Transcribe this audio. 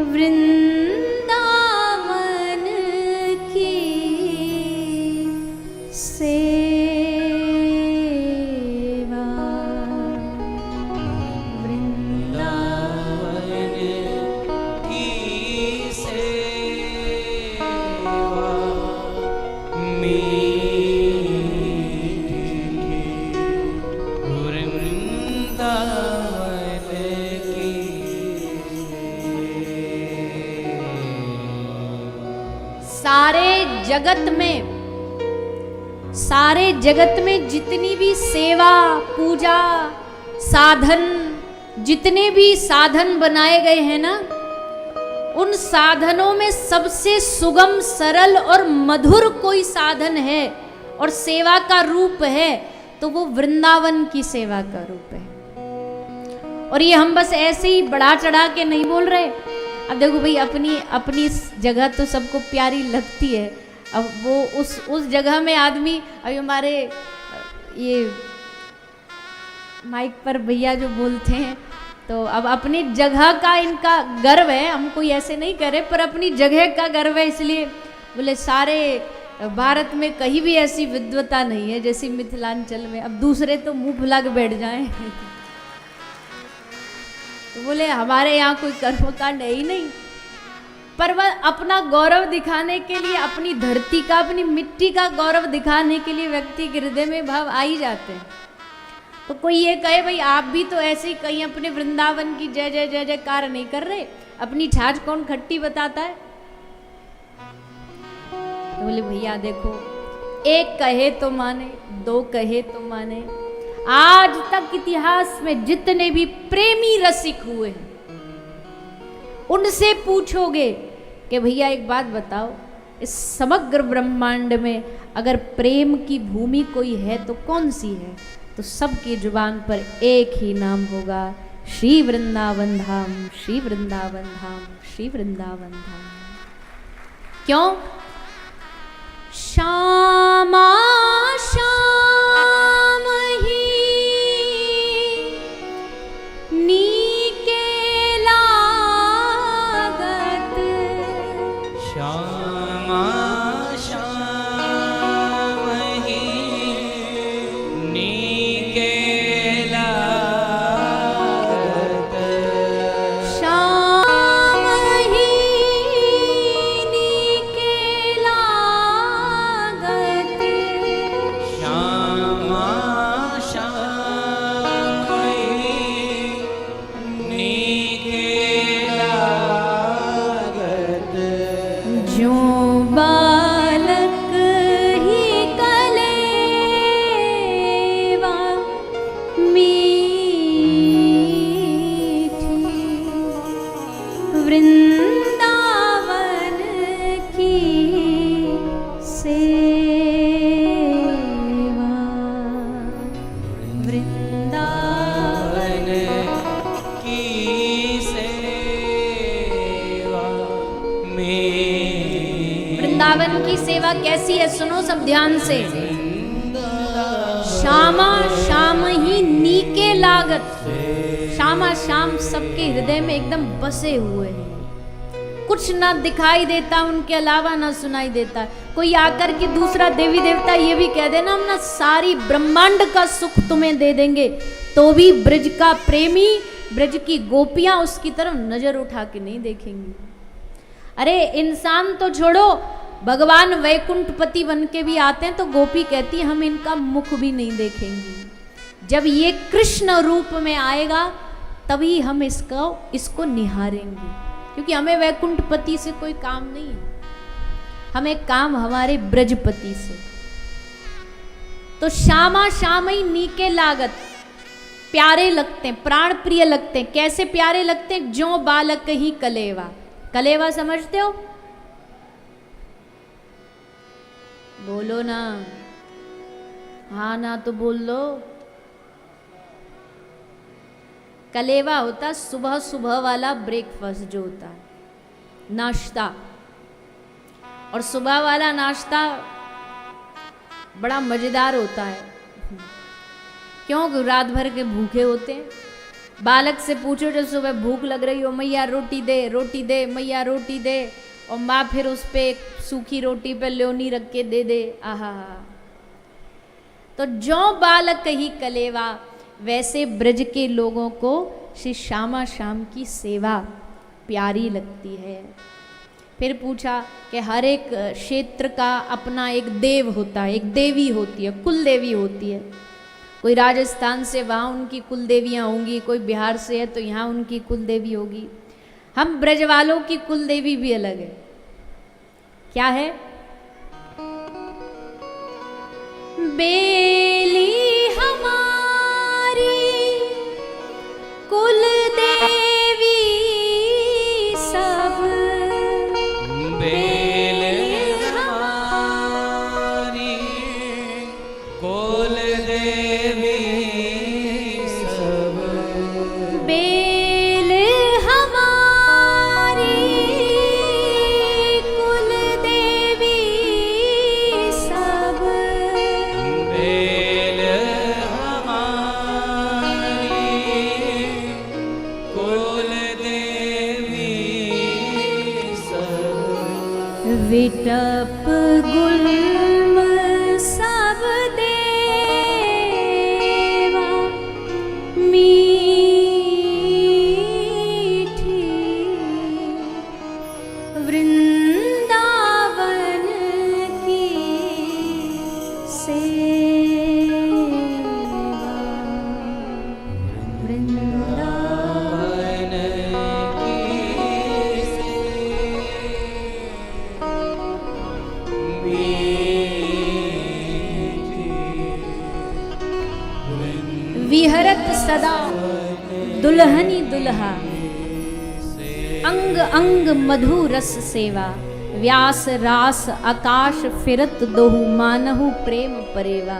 वृंदावन की सेवा, वृंदावन की सेवा सारे जगत में जितनी भी सेवा पूजा साधन, जितने भी साधन बनाए गए हैं ना, उन साधनों में सबसे सुगम सरल और मधुर कोई साधन है और सेवा का रूप है तो वो वृंदावन की सेवा का रूप है। और ये हम बस ऐसे ही बढ़ा चढ़ा के नहीं बोल रहे। अब देखो भाई, अपनी जगह तो सबको प्यारी लगती है। अब वो उस जगह में आदमी, अभी हमारे ये माइक पर भैया जो बोलते हैं, तो अब अपनी जगह का इनका गर्व है, हम कोई ऐसे नहीं करे, पर अपनी जगह का गर्व है। इसलिए बोले सारे भारत में कहीं भी ऐसी विद्वता नहीं है जैसी मिथिलांचल में। अब दूसरे तो मुंह फुला के बैठ जाएं तो बोले हमारे यहाँ कोई कर्मकांड है ही नहीं। पर वह अपना गौरव दिखाने के लिए, अपनी धरती का, अपनी मिट्टी का गौरव दिखाने के लिए व्यक्ति के हृदय में भाव आ ही जाते हैं। तो कोई ये कहे भाई आप भी तो ऐसे ही कहीं अपने वृंदावन की जय जय जय जयकार नहीं कर रहे, अपनी छाछ कौन खट्टी बताता है? तो बोले भैया देखो, एक कहे तो माने, दो कहे तो माने, आज तक इतिहास में जितने भी प्रेमी रसिक हुए हैं उनसे पूछोगे कि भैया एक बात बताओ, इस समग्र ब्रह्मांड में अगर प्रेम की भूमि कोई है तो कौन सी है? तो सबकी जुबान पर एक ही नाम होगा, श्री वृंदावन धाम, श्री वृंदावन धाम, श्री वृंदावन धाम। क्यों? श्यामा श्याम ही नीके लागत, श्यामा श्याम ही नीके लागत, श्याम ही नीके लागत, श्यामा श्याम ही नीके लागत, जो बालक ही कलेवा मीठी, वृंदावन की सेवा, वृंदावन की सेवा वृंदावन की सेवा कैसी है? सुनो सब ध्यान से। श्यामा श्याम ही नीके लागत, श्यामा श्याम सबके हृदय में एकदम बसे हुए हैं, कुछ ना दिखाई देता उनके अलावा, ना सुनाई देता। कोई आकर के दूसरा देवी देवता ये भी कह देना हम ना सारी ब्रह्मांड का सुख तुम्हें दे देंगे, तो भी ब्रज का प्रेमी, ब्रज की गोपियां उसकी तरफ नजर उठा के नहीं देखेंगी। अरे इंसान तो छोड़ो, भगवान वैकुंठपति बन के भी आते हैं तो गोपी कहती हम इनका मुख भी नहीं देखेंगे। जब ये कृष्ण रूप में आएगा तभी हम इसको निहारेंगे, क्योंकि हमें वैकुंठपति से कोई काम नहीं है, हमें काम हमारे ब्रजपति से। तो श्यामा श्याम ही नीके लागत, प्यारे लगते हैं, प्राण प्रिय लगते हैं। कैसे प्यारे लगते हैं? जो बालक ही कलेवा। कलेवा समझते हो? बोलो ना, हाँ ना तो बोल लो। कलेवा होता सुबह सुबह वाला ब्रेकफास्ट जो होता है, नाश्ता। और सुबह वाला नाश्ता बड़ा मज़ेदार होता है। क्यों? रात भर के भूखे होते हैं, बालक से पूछो जब सुबह भूख लग रही हो, मैया रोटी दे मैया रोटी दे, और माँ फिर उस पे एक सूखी रोटी पे ल्योनी रख के दे। आहा, तो जो बालक कही कलेवा, वैसे ब्रज के लोगों को श्री श्यामा श्याम की सेवा प्यारी लगती है। फिर पूछा कि हर एक क्षेत्र का अपना एक देव होता है, एक देवी होती है, कुल देवी होती है। कोई राजस्थान से वहाँ उनकी कुल देवियाँ होंगी, कोई बिहार से है तो यहाँ उनकी कुल देवी होगी। हम ब्रज वालों की कुल देवी भी अलग है। क्या है? बेली हमारी कुल देवी सब, बेल हमारी कुल देवी सब, बेल हमारी कुल देवी सब, बेल हमारी कुल देवी सब, विटप गुल्म सब देवा मीठी, वृंदावन की सेवा, वृंदावन विहरत सदा दुल्हनी दुल्हा, अंग अंग मधु रस सेवा, व्यास रास आकाश फिरत दोहु, मानहु प्रेम परेवा।